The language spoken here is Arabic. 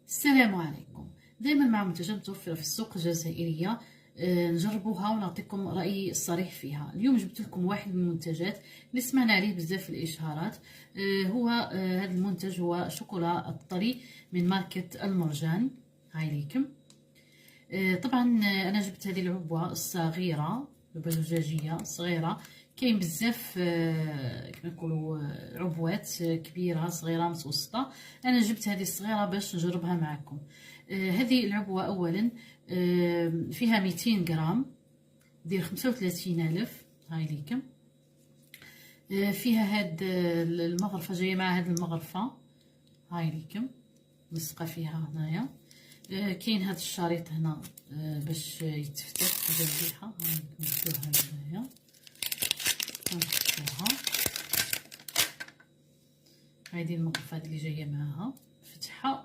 السلام عليكم. دائما مع منتجات متوفرة في السوق الجزائرية، نجربوها ونعطيكم رأيي الصريح فيها. اليوم جبت لكم واحد من المنتجات اللي سمعنا عليه بزاف في الإشهارات. هو هذا المنتج هو شوكولا الطري من ماركة المرجان. هاي ليكم. طبعا أنا جبت هذه العبوة الصغيرة، العبوة الزجاجية صغيرة. كاين بزاف كما نقولوا عبوات كبيره صغيره متوسطه. انا جبت هذه الصغيره باش نجربها معكم. هذه العبوه اولا فيها 200 غرام، دير 35,000. هاي ليكم. فيها هاد المغرفه، جايه مع هاد المغرفه. هاي ليكم لصقه فيها هنايا. كاين هاد الشريط هنا باش يتفتح ديال الريحه. هاي ليكم نديروها هنايا ونفتحوها. هذه المغرفة اللي جايه معاها، فتحها